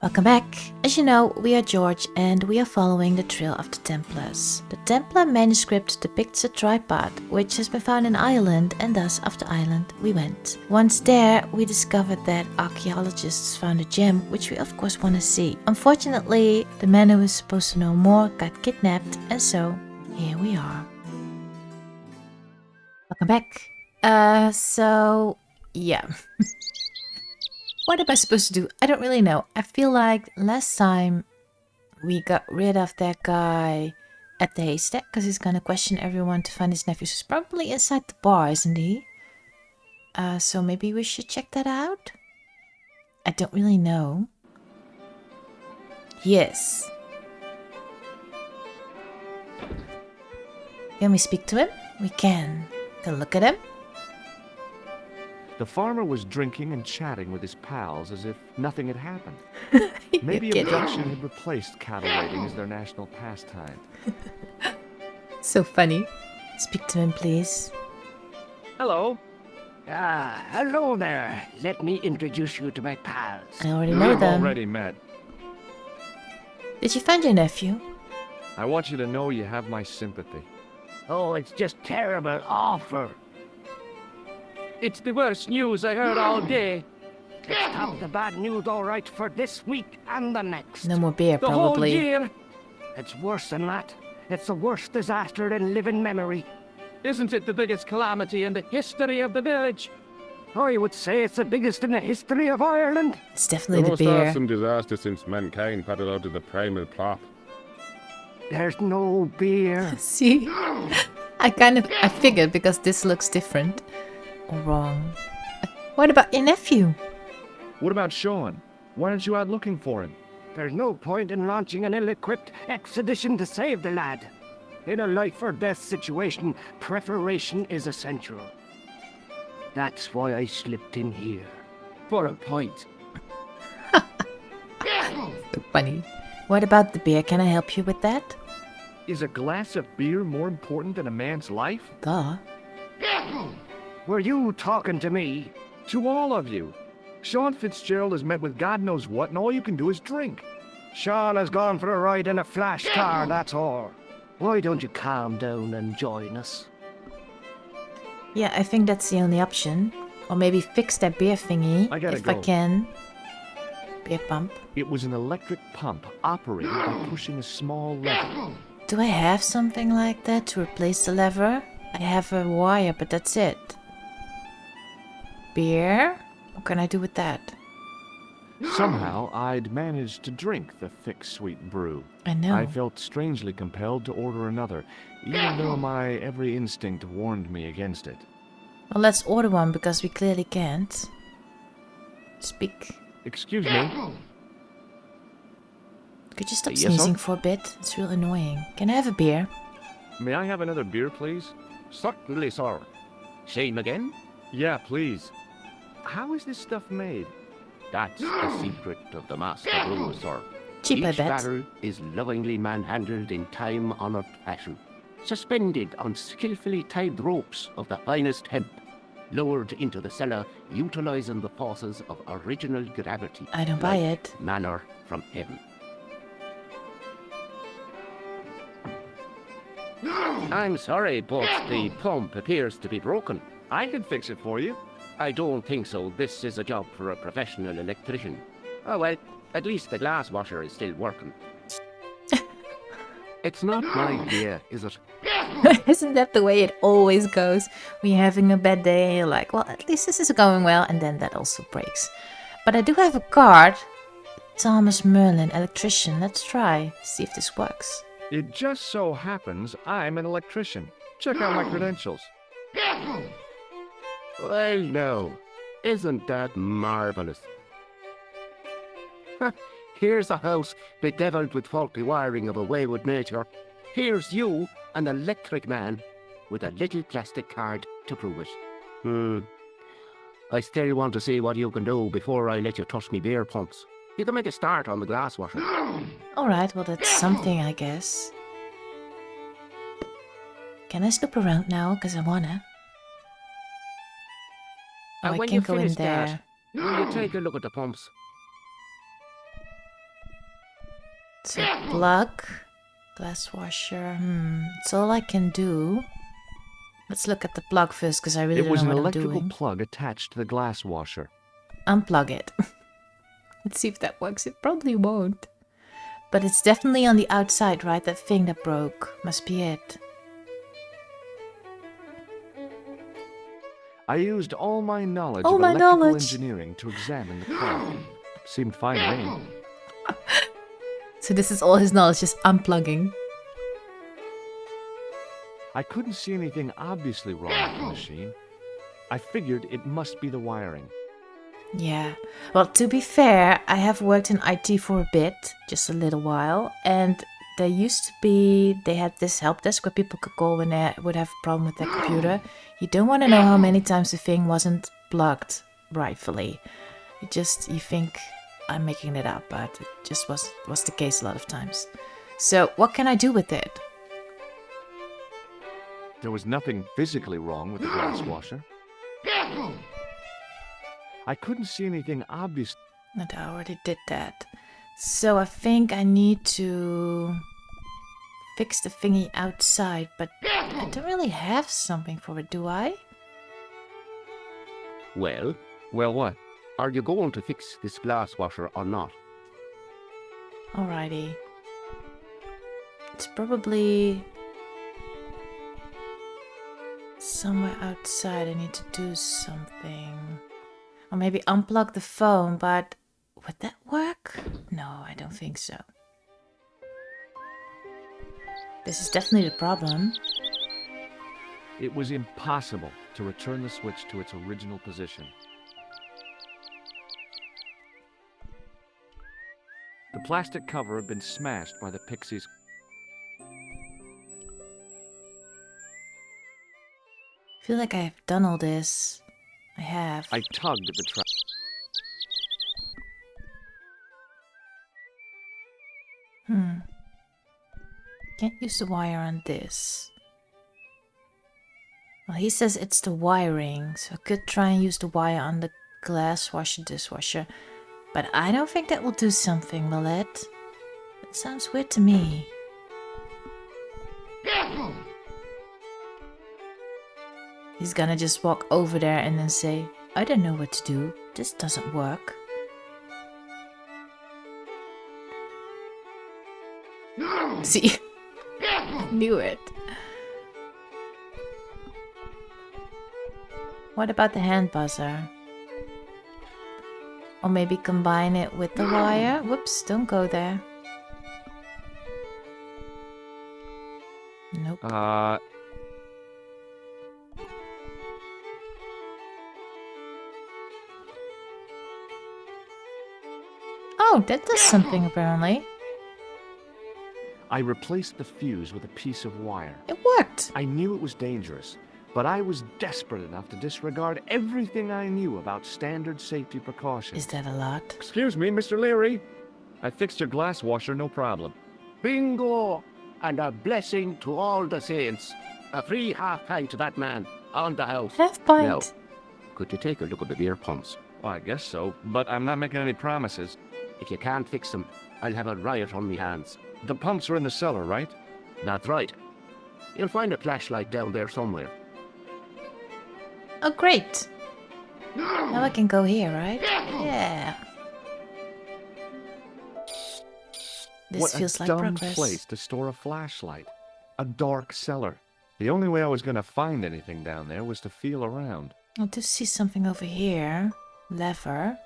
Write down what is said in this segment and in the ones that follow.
Welcome back! As you know, we are George and we are following the trail of the Templars. The Templar manuscript depicts a tripod which has been found in Ireland, and thus off the island we went. Once there, we discovered that archaeologists found a gem which we of course want to see. Unfortunately, the man who was supposed to know more got kidnapped, and so here we are. Welcome back. Yeah. What am I supposed to do? I don't really know. I feel like last time we got rid of that guy at the haystack because he's gonna question everyone to find his nephew. He's probably inside the bar, isn't he? So maybe we should check that out? I don't really know. Yes. Can we speak to him? We can. Can look at him? The farmer was drinking and chatting with his pals as if nothing had happened. Maybe abduction had replaced cattle raiding as their national pastime. So funny. Speak to him, please. Hello. Hello there. Let me introduce you to my pals. I already know We've them. already met. Did you find your nephew? I want you to know you have my sympathy. Oh, it's just terrible, awful. It's the worst news I heard all day. Let's top the bad news all right for this week and the next. No more beer, The whole probably. year. It's worse than that. It's the worst disaster in living memory. Isn't it the biggest calamity in the history of the village? I would say it's the biggest in the history of Ireland. It's definitely the most beer. awesome disaster since mankind paddled out of the primal plop. There's no beer. See? I figured because this looks different. Or wrong. What about your nephew? What about Sean? Why aren't you out looking for him? There's no point in launching an ill-equipped expedition to save the lad. In a life-or-death situation, preparation is essential. That's why I slipped in here. For a point. So funny. What about the beer? Can I help you with that? Is a glass of beer more important than a man's life? Duh. Were you talking to me? To all of you. Sean Fitzgerald has met with God knows what, and all you can do is drink. Sean has gone for a ride in a flash car, that's all. Why don't you calm down and join us? Yeah, I think that's the only option. Or maybe fix that beer thingy. I gotta if I go. can. Beer pump. It was an electric pump operated by pushing a small lever. Do I have something like that to replace the lever? I have a wire, but that's it. Beer? What can I do with that? Somehow, I'd managed to drink the thick, sweet brew. I know. I felt strangely compelled to order another, even though my every instinct warned me against it. Well, let's order one because we clearly can't. Speak. Excuse me? Could you stop Yes, sir? sneezing for a bit? It's real annoying. Can I have a beer? May I have another beer, please? Certainly, sir. Same again? Yeah, please. How is this stuff made? That's the secret of the master brewer, sir. Cheap, I Each bet. barrel is lovingly manhandled in time-honored fashion, suspended on skillfully tied ropes of the finest hemp, lowered into the cellar, utilizing the forces of original gravity. I don't buy like it. Manna from heaven. I'm sorry, but the pump appears to be broken. I can fix it for you. I don't think so. This is a job for a professional electrician. Oh well, at least the glass washer is still working. It's not my idea, is it? Isn't that the way it always goes? When you're having a bad day and you're like, well, at least this is going well, and then that also breaks. But I do have a card. Thomas Merlin, electrician. Let's try. See if this works. It just so happens I'm an electrician. Check out my credentials. Well, no. Isn't that marvelous? Here's a house bedeviled with faulty wiring of a wayward nature. Here's you, an electric man, with a little plastic card to prove it. I still want to see what you can do before I let you touch me beer pumps. You can make a start on the glass washer. Alright, well that's something, I guess. Can I snoop around now? Because I wanna. Oh, And I when can't you go in finish there. that, will you take a look at the pumps? So plug, glass washer. It's all I can do. Let's look at the plug first, because I really It was don't an know what I'm electrical doing. plug attached to the glass washer. Unplug it. Let's see if that works. It probably won't. But it's definitely on the outside, right? That thing that broke. Must be it. I used all my knowledge All of my electrical knowledge. engineering to examine the plug. Seemed fine to me. So this is all his knowledge, just unplugging. I couldn't see anything obviously wrong with the machine. I figured it must be the wiring. Yeah. Well, to be fair, I have worked in IT for a bit, just a little while, and there used to be, they had this help desk where people could call when they would have a problem with their computer. You don't want to know how many times the thing wasn't plugged rightfully. You think I'm making it up, but it just was the case a lot of times. So what can I do with it? There was nothing physically wrong with the glass washer. I couldn't see anything obvious. And I already did that. So I think I need to fix the thingy outside, but I don't really have something for it, do I? Well, Well, what? are you going to fix this glass washer or not? Alrighty. It's probably somewhere outside. I need to do something. Or maybe unplug the phone, but would that work? No, I don't think so. This is definitely the problem. It was impossible to return the switch to its original position. The plastic cover had been smashed by the pixies. I feel like I've done all this. I have. I tugged at the trap. Can't use the wire on this. Well, he says it's the wiring, so I could try and use the wire on the glass washer dishwasher. But I don't think that will do something, will it? That sounds weird to me. He's gonna just walk over there and then say, I don't know what to do. This doesn't work. See? Knew it. What about the hand buzzer? Or maybe combine it with the wire? Whoops, don't go there. Nope. Oh, that does something apparently. I replaced the fuse with a piece of wire. It worked. I knew it was dangerous, but I was desperate enough to disregard everything I knew about standard safety precautions. Is that a lot? Excuse me, Mr. Leary. I fixed your glass washer, no problem. Bingo! And a blessing to all the saints. A free half pint to that man on the house. Half pint. Now, could you take a look at the beer pumps? Well, I guess so, but I'm not making any promises. If you can't fix them, I'll have a riot on me hands. The pumps are in the cellar, right? That's right. You'll find a flashlight down there somewhere. Oh, great. Now I can go here, right? Yeah. This What feels a like dumb progress. place to store a flashlight. A dark cellar. The only way I was going to find anything down there was to feel around. I do see something over here. Lever.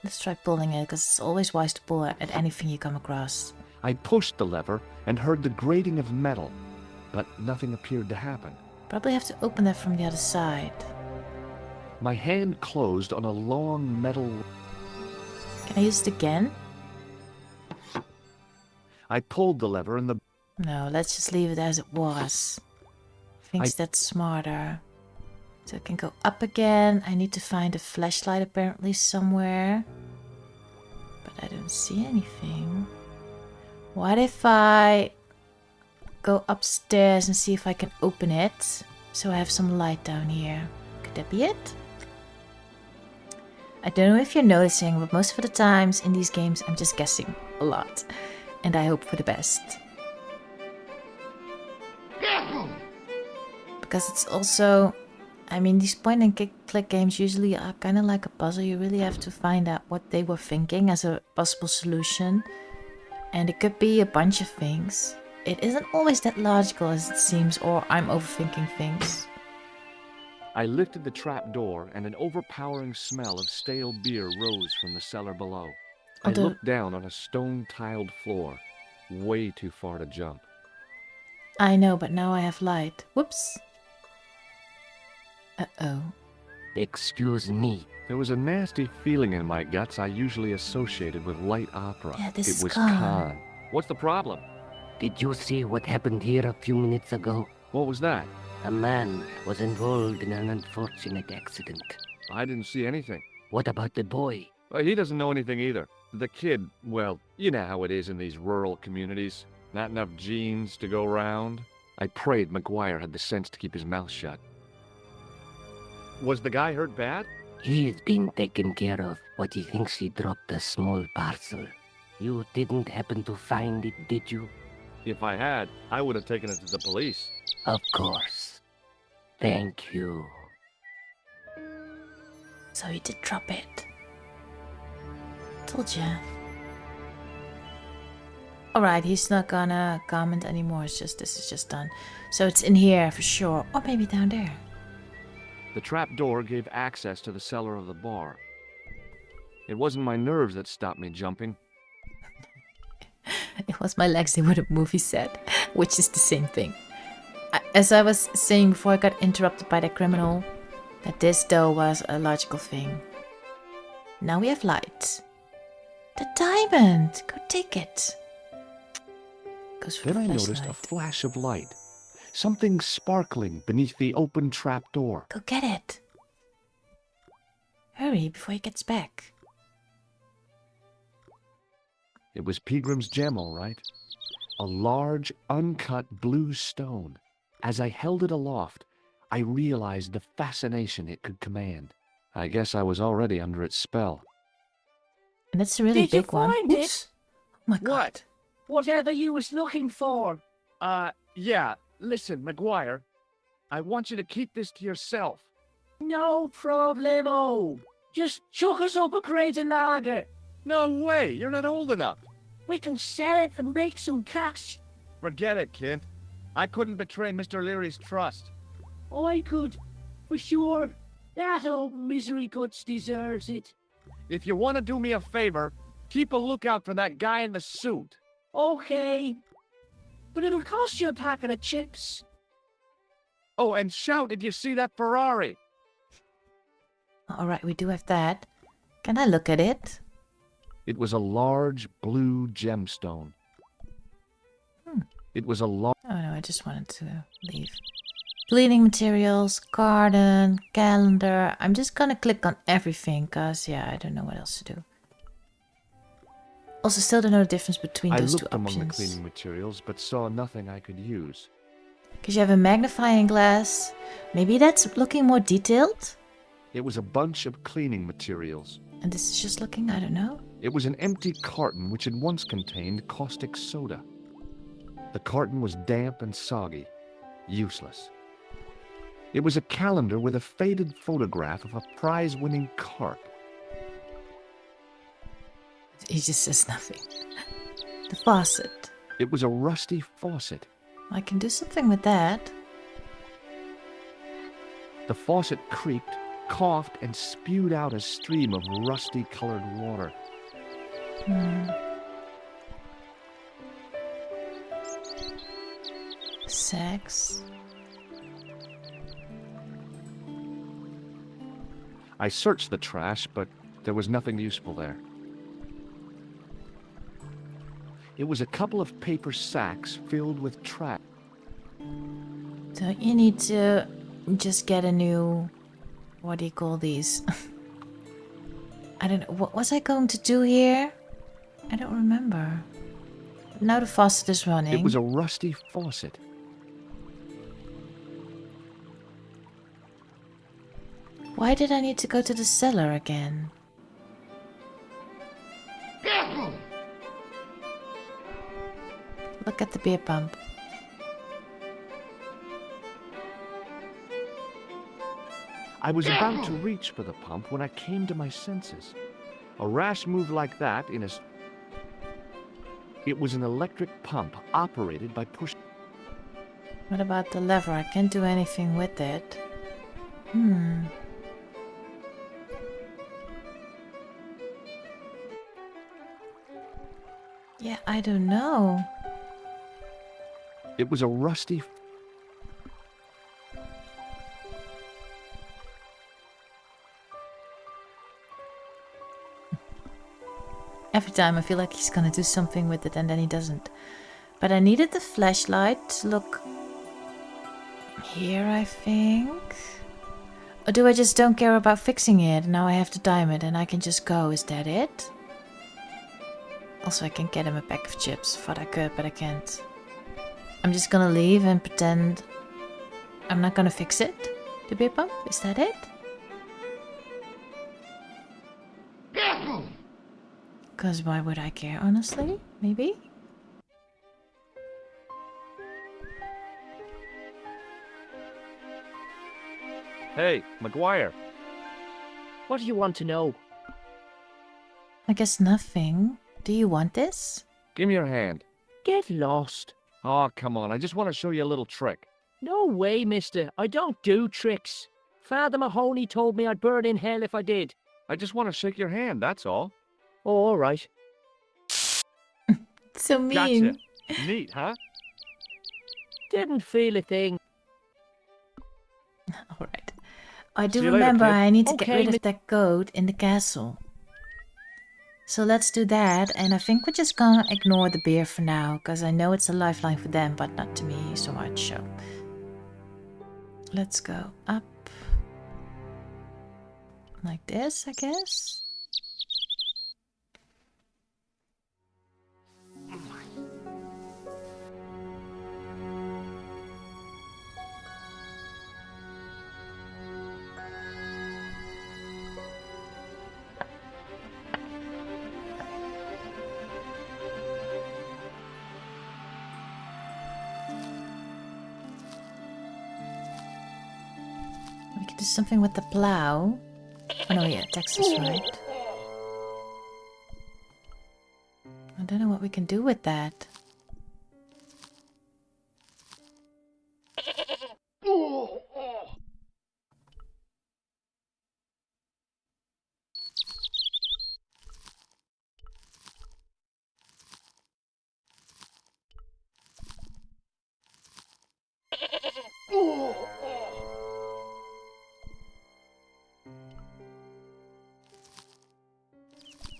Let's try pulling it, because it's always wise to pull at anything you come across. I pushed the lever and heard the grating of metal, but nothing appeared to happen. Probably have to open that from the other side. My hand closed on a long metal... Can I use it again? I pulled the lever and the... No, let's just leave it as it was. Thinks I- that's smarter. So I can go up again. I need to find a flashlight apparently somewhere. But I don't see anything. What if I go upstairs and see if I can open it? So I have some light down here. Could that be it? I don't know if you're noticing, but most of the times in these games I'm just guessing a lot. And I hope for the best. Because it's also... I mean, these point and click games usually are kind of like a puzzle. You really have to find out what they were thinking as a possible solution. And it could be a bunch of things. It isn't always that logical as it seems, or I'm overthinking things. I lifted the trap door and an overpowering smell of stale beer rose from the cellar below. I looked down on a stone-tiled floor, way too far to jump. I know, but now I have light. Whoops. Uh-oh. Excuse me. There was a nasty feeling in my guts I usually associated with light opera. Yeah, this is It was gone. Khan. What's the problem? Did you see what happened here a few minutes ago? What was that? A man was involved in an unfortunate accident. I didn't see anything. What about the boy? Well, he doesn't know anything either. The kid, well, you know how it is in these rural communities. Not enough genes to go round. I prayed McGuire had the sense to keep his mouth shut. Was the guy hurt bad? He's been taken care of, but he thinks he dropped a small parcel. You didn't happen to find it, did you? If I had, I would have taken it to the police. Of course. Thank you. So he did drop it. Told ya. Alright, he's not gonna comment anymore. It's just, this is just done. So it's in here for sure. Or maybe down there. The trap door gave access to the cellar of the bar. It wasn't my nerves that stopped me jumping. It was my legs, they wouldn't move, he said. Which is the same thing. As I was saying before I got interrupted by the criminal, that this though was a logical thing. Now we have light. The diamond! Go take it. Goes for Then I the noticed a flashlight. flash of light. Something sparkling beneath the open trap door. Go get it. Hurry before he gets back. It was Peagram's gem, all right. A large, uncut blue stone. As I held it aloft, I realized the fascination it could command. I guess I was already under its spell. And it's a really Did you big one. find it? Oops. Oh my god. Whatever you was looking for. Yeah. Listen, McGuire. I want you to keep this to yourself. No problemo. Just chuck us up a crate of lager. No way, you're not old enough. We can sell it and make some cash. Forget it, kid. I couldn't betray Mr. Leary's trust. I could, for sure. That old misery guts deserves it. If you want to do me a favor, keep a lookout for that guy in the suit. Okay. But it'll cost you a packet of chips. Oh, and shout if you see that Ferrari. Alright, we do have that. Can I look at it? It was a large blue gemstone. It was a large... Oh no, I just wanted to leave. Cleaning materials, garden, calendar. I'm just gonna click on everything, cause yeah, I don't know what else to do. Also, still don't know the difference between I those two looked among the options. cleaning materials, but saw nothing I could use. Because you have a magnifying glass. Maybe that's looking more detailed? It was a bunch of cleaning materials. And this is just looking, I don't know. It was an empty carton which had once contained caustic soda. The carton was damp and soggy, useless. It was a calendar with a faded photograph of a prize-winning carp. He just says nothing. The faucet. It was a rusty faucet. I can do something with that. The faucet creaked, coughed, and spewed out a stream of rusty-colored water. Sex. I searched the trash, but there was nothing useful there. It was a couple of paper sacks filled with trash. So you need to just get a new... What do you call these? I don't know. What was I going to do here? I don't remember. Now the faucet is running. It was a rusty faucet. Why did I need to go to the cellar again? Look at the beer pump. I was about to reach for the pump when I came to my senses. A rash move like that in a... It was an electric pump operated by push... What about the lever? I can't do anything with it. Yeah, I don't know. It was a rusty... Every time I feel like he's gonna do something with it and then he doesn't. But I needed the flashlight to look here, I think. Or do I just don't care about fixing it? Now I have to dime it and I can just go. Is that it? Also, I can get him a pack of chips. Thought I could, but I can't. I'm just gonna leave and pretend I'm not gonna fix it. The beer pump? Is that it? Because why would I care, honestly? Maybe? Hey, McGuire. What do you want to know? I guess nothing. Do you want this? Give me your hand. Get lost. Oh, come on. I just want to show you a little trick. No way, mister. I don't do tricks. Father Mahoney told me I'd burn in hell if I did. I just want to shake your hand, that's all. Oh, all right. So mean. Gotcha. Neat, huh? Didn't feel a thing. Alright. I do See you later, remember kid. I need to Okay, get rid of that goat in the castle. So let's do that, and I think we're just gonna ignore the beer for now, because I know it's a lifeline for them, but not to me so much, so... Let's go up. Like this, I guess? We can do something with the plow. Oh no, yeah, Texas, right? I don't know what we can do with that.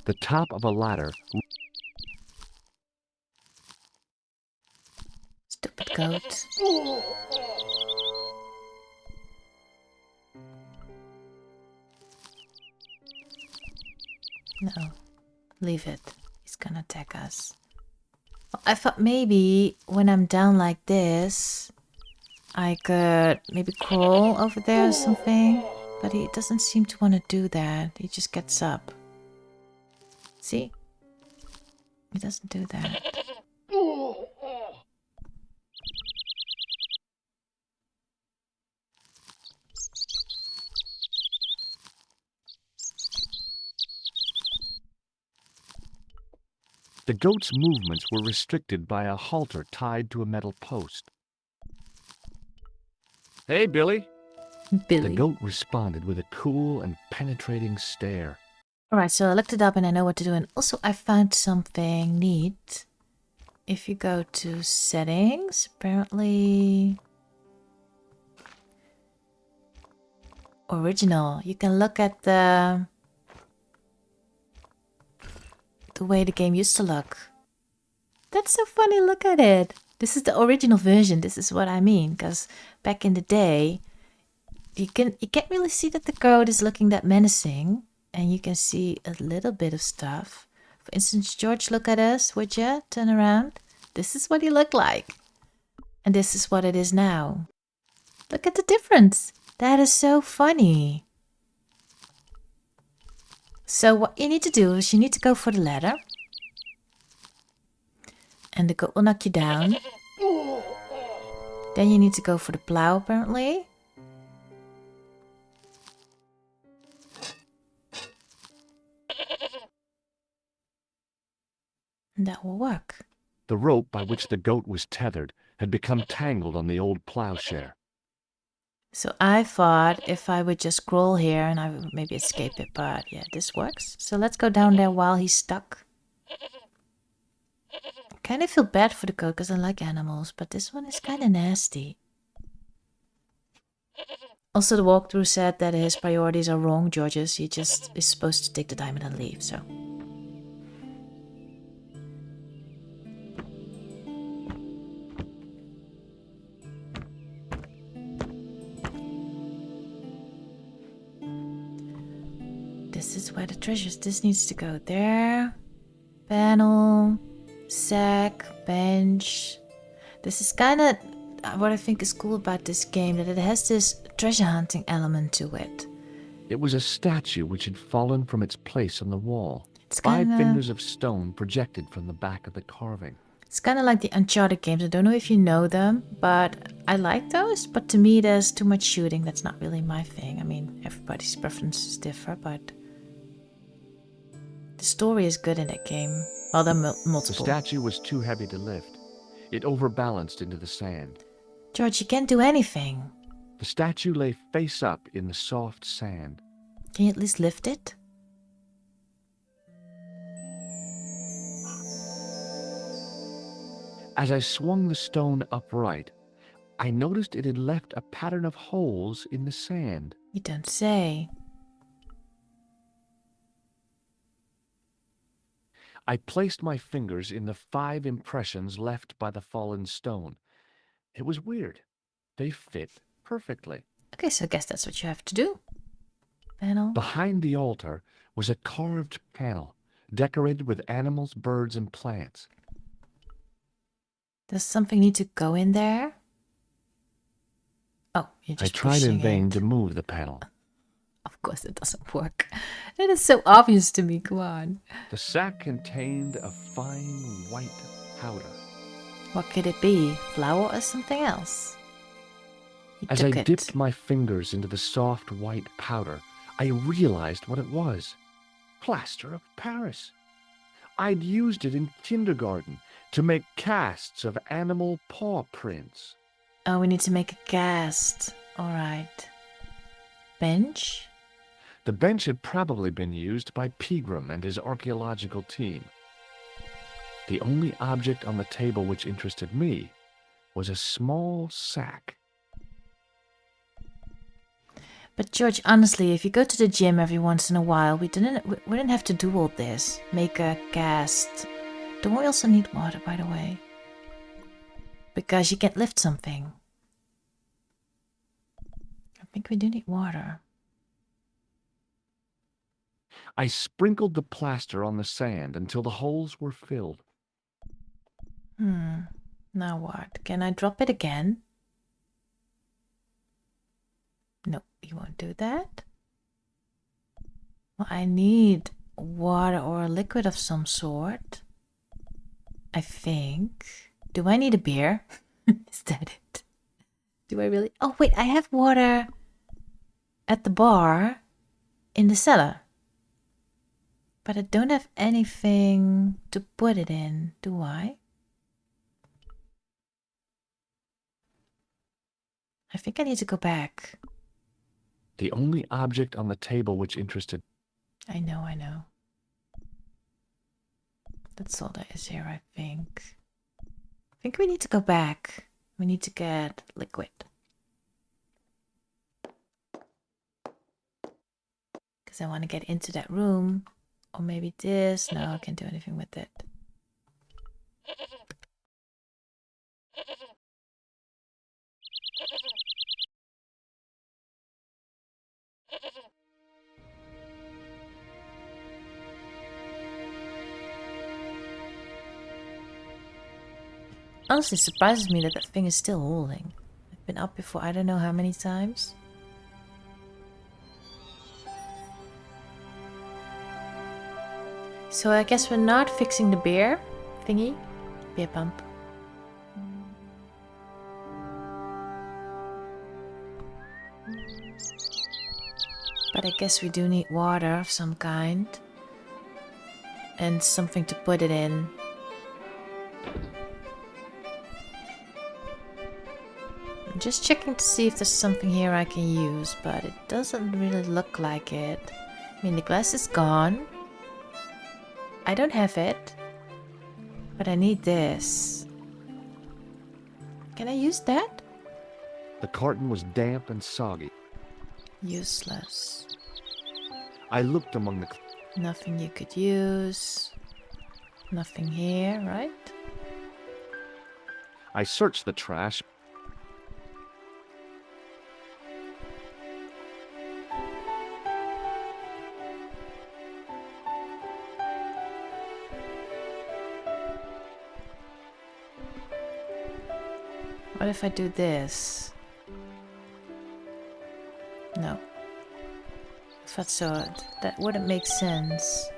The top of a ladder. Stupid goat. No, leave it. He's gonna attack us. I thought maybe when I'm down like this, I could maybe crawl over there or something. But he doesn't seem to want to do that. He just gets up. See? He doesn't do that. The goat's movements were restricted by a halter tied to a metal post. Hey, Billy. Billy. The goat responded with a cool and penetrating stare. Alright, so I looked it up and I know what to do. And also I found something neat. If you go to settings, apparently... Original. You can look at the way the game used to look. That's so funny, look at it. This is the original version, this is what I mean. Because back in the day, you can't really see that the goat is looking that menacing. And you can see a little bit of stuff. For instance, George, look at us, would you? Turn around. This is what he looked like. And this is what it is now. Look at the difference. That is so funny. So what you need to do is you need to go for the ladder. And the goat will knock you down. Then you need to go for the plow, apparently. And that will work. The rope by which the goat was tethered had become tangled on the old plowshare. So I thought if I would just scroll here and I would maybe escape it, but yeah, this works. So let's go down there while he's stuck. I kind of feel bad for the goat because I like animals, but this one is kind of nasty. Also, the walkthrough said that his priorities are wrong, George's. He just is supposed to take the diamond and leave, so. This is where the treasures. This needs to go there. Panel, sack, bench. This is kind of what I think is cool about this game, that it has this treasure hunting element to it. It was a statue which had fallen from its place on the wall. It's 5 kinda- fingers of stone projected from the back of the carving. It's kind of like the Uncharted games. I don't know if you know them, but I like those. But to me, there's too much shooting. That's not really my thing. I mean, everybody's preferences differ, but the story is good in that game. Well, there are The multiple. statue was too heavy to lift. It overbalanced into the sand. George, you can't do anything. The statue lay face up in the soft sand. Can you at least lift it? As I swung the stone upright, I noticed it had left a pattern of holes in the sand. You don't say. I placed my fingers in the 5 impressions left by the fallen stone. It was weird. They fit perfectly. Okay, so I guess that's what you have to do. Panel. Behind the altar was a carved panel decorated with animals, birds, and plants. Does something need to go in there? Oh, you're I just tried in pushing vain it. to move the panel. Of course it doesn't work. That is so obvious to me, come on. The sack contained a fine white powder. What could it be? Flour or something else? He As I took it. dipped my fingers into the soft white powder, I realized what it was. Plaster of Paris. I'd used it in kindergarten to make casts of animal paw prints. Oh, we need to make a cast. Alright. Bench? The bench had probably been used by Pegram and his archaeological team. The only object on the table which interested me was a small sack. But George, honestly, if you go to the gym every once in a while, we didn't have to do all this. Make a cast. Don't we also need water, by the way? Because you can't lift something. I think we do need water. I sprinkled the plaster on the sand until the holes were filled. Now what? Can I drop it again? No, you won't do that. Well, I need water or a liquid of some sort. I think. Do I need a beer? Is that it? Do I really? Oh, wait, I have water at the bar in the cellar. But I don't have anything to put it in, do I? I think I need to go back. The only object on the table which interested I know. That's all there is here, I think. I think we need to go back. We need to get liquid. Because I want to get into that room. Or maybe this. No, I can't do anything with it. Honestly, it surprises me that thing is still holding. I've been up before I don't know how many times. So I guess we're not fixing the beer thingy. Beer pump. But I guess we do need water of some kind. And something to put it in. I'm just checking to see if there's something here I can use, but it doesn't really look like it. I mean, the glass is gone. I don't have it. But I need this. Can I use that? The carton was damp and soggy. Useless. I looked among the... Nothing you could use. Nothing here, right? I searched the trash. What if I do this? No. If that's so, that wouldn't make sense.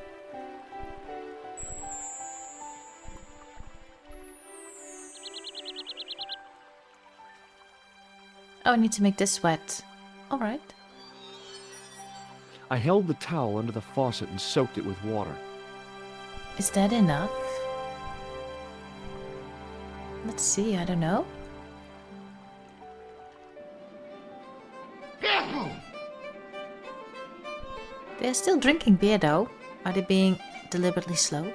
Oh, I need to make this wet. Alright. I held the towel under the faucet and soaked it with water. Is that enough? Let's see, I don't know. They're still drinking beer though. Are they being deliberately slow?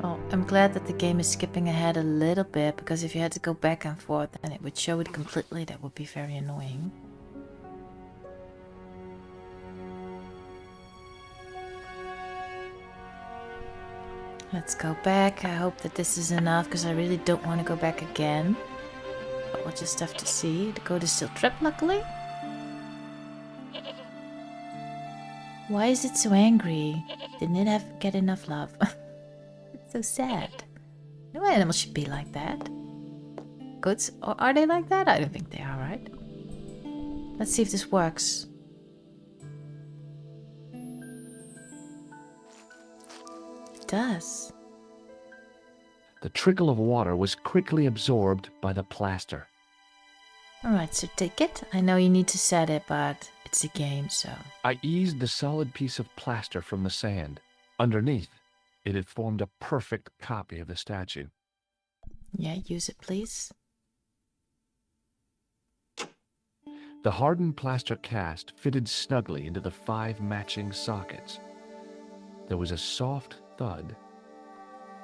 Oh, I'm glad that the game is skipping ahead a little bit, because if you had to go back and forth and it would show it completely, that would be very annoying. Let's go back. I hope that this is enough, because I really don't want to go back again. But we'll just have to see. The code is still trapped, luckily. Why is it so angry? Didn't it get enough love? It's so sad. No animal should be like that. Goats, or are they like that? I don't think they are, right? Let's see if this works. It does. The trickle of water was quickly absorbed by the plaster. Alright, so take it. I know you need to set it, but it's a game, so... I eased the solid piece of plaster from the sand. Underneath, it had formed a perfect copy of the statue. Yeah, use it, please. The hardened plaster cast fitted snugly into the 5 matching sockets. There was a soft thud,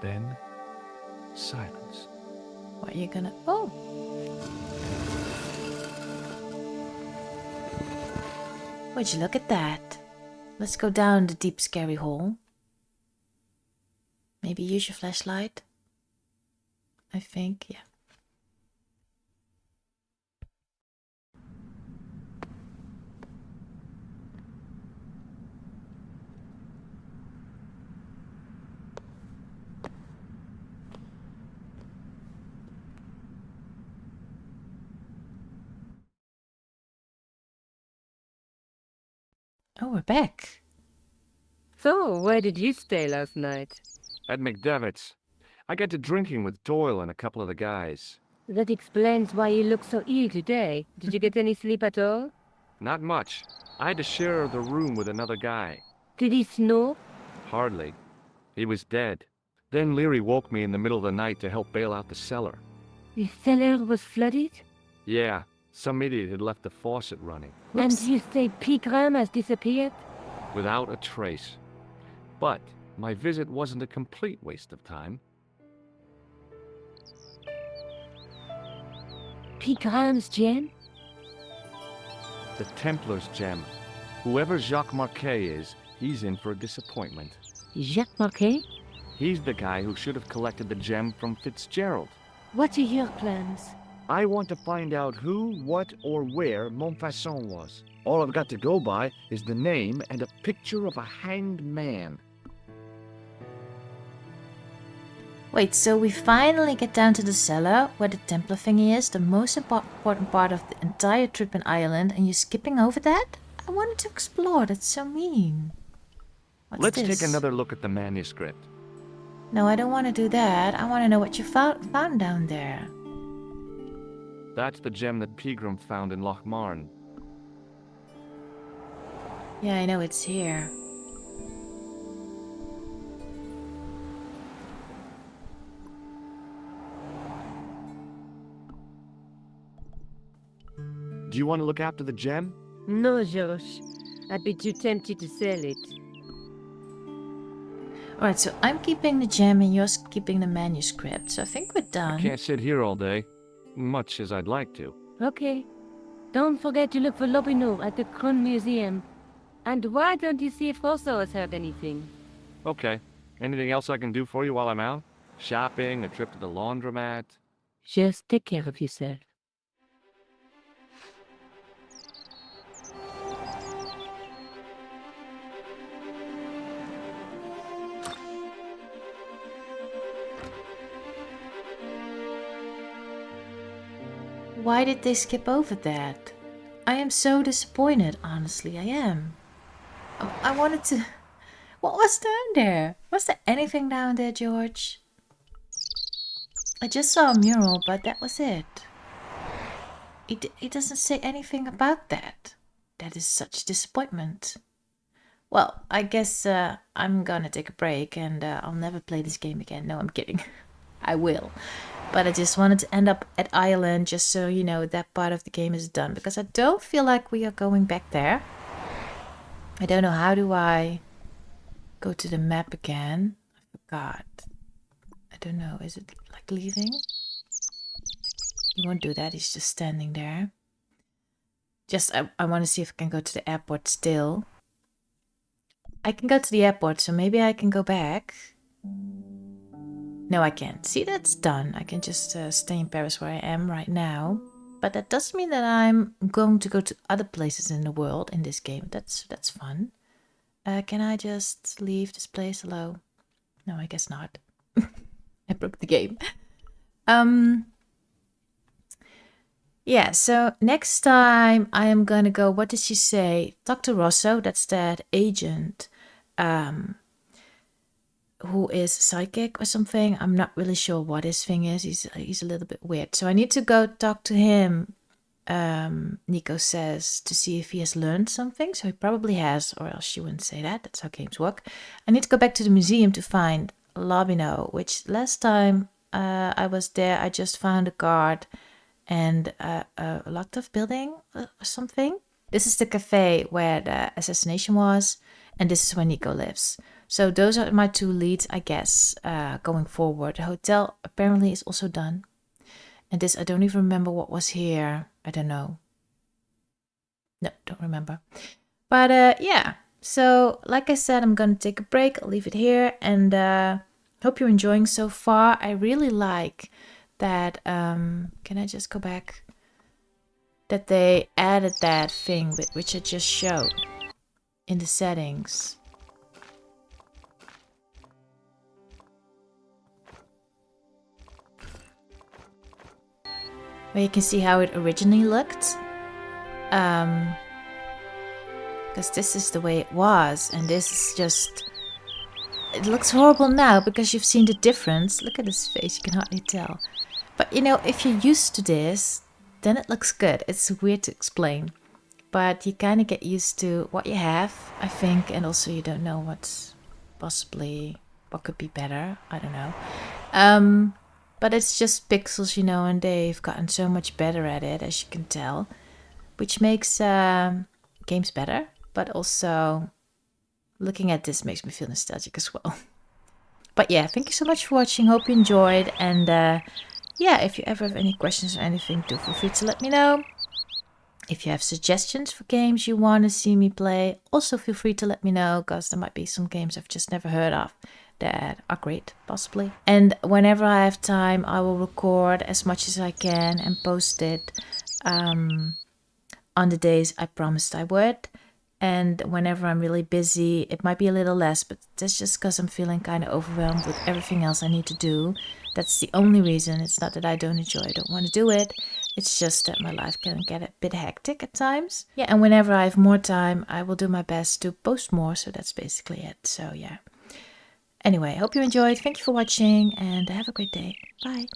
then silence. What are you gonna... Oh! Would you look at that? Let's go down the deep scary hole. Maybe use your flashlight. I think, yeah. Oh, we're back. So, where did you stay last night? At McDevitt's. I got to drinking with Doyle and a couple of the guys. That explains why you look so ill today. Did you get any sleep at all? Not much. I had to share the room with another guy. Did he snore? Hardly. He was dead. Then Leary woke me in the middle of the night to help bail out the cellar. The cellar was flooded? Yeah, some idiot had left the faucet running. And you say Pigram has disappeared? Without a trace. But my visit wasn't a complete waste of time. Pigram's gem? The Templars' gem. Whoever Jacques Marquet is, he's in for a disappointment. Jacques Marquet? He's the guy who should have collected the gem from Fitzgerald. What are your plans? I want to find out who, what, or where Montfaucon was. All I've got to go by is the name and a picture of a hanged man. Wait, so we finally get down to the cellar where the Templar thingy is, the most important part of the entire trip in Ireland, and you're skipping over that? I wanted to explore, that's so mean. What's Let's this? take another look at the manuscript. No, I don't want to do that. I want to know what you found down there. That's the gem that Pegram found in Lochmarn. Yeah, I know it's here. Do you want to look after the gem? No, Josh. I'd be too tempted to sell it. Alright, so I'm keeping the gem and you're keeping the manuscript. So I think we're done. I can't sit here all day, much as I'd like to. Okay. Don't forget to look for Lobino at the Kron Museum. And why don't you see if Rosso has heard anything? Okay. Anything else I can do for you while I'm out? Shopping, a trip to the laundromat? Just take care of yourself. Why did they skip over that? I am so disappointed, honestly, I am. I wanted to... What was down there? Was there anything down there, George? I just saw a mural, but that was it. It doesn't say anything about that. That is such disappointment. Well, I guess I'm gonna take a break and I'll never play this game again. No, I'm kidding. I will. But I just wanted to end up at Ireland just so you know that part of the game is done. Because I don't feel like we are going back there. I don't know, how do I go to the map again? I forgot. I don't know, is it like leaving? He won't do that, he's just standing there. Just, I want to see if I can go to the airport still. I can go to the airport, so maybe I can go back. No, I can't. See, that's done. I can just stay in Paris where I am right now. But that doesn't mean that I'm going to go to other places in the world in this game. That's fun. Can I just leave this place? Hello? No, I guess not. I broke the game. Yeah, so next time I am gonna go, what did she say? Talk to Rosso, that's that agent. Who is psychic or something. I'm not really sure what his thing is. He's a little bit weird. So I need to go talk to him, Nico says, to see if he has learned something. So he probably has, or else she wouldn't say that. That's how games work. I need to go back to the museum to find Lobino, which last time I was there, I just found a card and a locked off building or something. This is the cafe where the assassination was, and this is where Nico lives. So those are my two leads, I guess, going forward. The hotel apparently is also done. And this, I don't even remember what was here. I don't know. No, don't remember. But yeah, so like I said, I'm going to take a break. I'll leave it here. And hope you're enjoying so far. I really like that. Can I just go back? That they added that thing which I just showed in the settings. Where you can see how it originally looked. Because this is the way it was, and this is just... It looks horrible now because you've seen the difference. Look at his face, you can hardly tell. But you know, if you're used to this, then it looks good. It's weird to explain. But you kind of get used to what you have, I think, and also you don't know what's possibly... what could be better, I don't know. But it's just pixels, you know, and they've gotten so much better at it, as you can tell. Which makes games better, but also looking at this makes me feel nostalgic as well. But yeah, thank you so much for watching, hope you enjoyed, and yeah, if you ever have any questions or anything, do feel free to let me know. If you have suggestions for games you want to see me play, also feel free to let me know, because there might be some games I've just never heard of that are great, possibly. And whenever I have time, I will record as much as I can and post it on the days I promised I would. And whenever I'm really busy, it might be a little less, but that's just because I'm feeling kind of overwhelmed with everything else I need to do. That's the only reason. It's not that I don't enjoy it, I don't want to do it. It's just that my life can get a bit hectic at times. Yeah, and whenever I have more time, I will do my best to post more. So that's basically it. So yeah. Anyway, I hope you enjoyed. Thank you for watching and have a great day. Bye.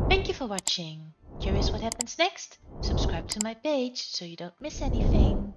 Thank you for watching. Curious what happens next? Subscribe to my page so you don't miss anything.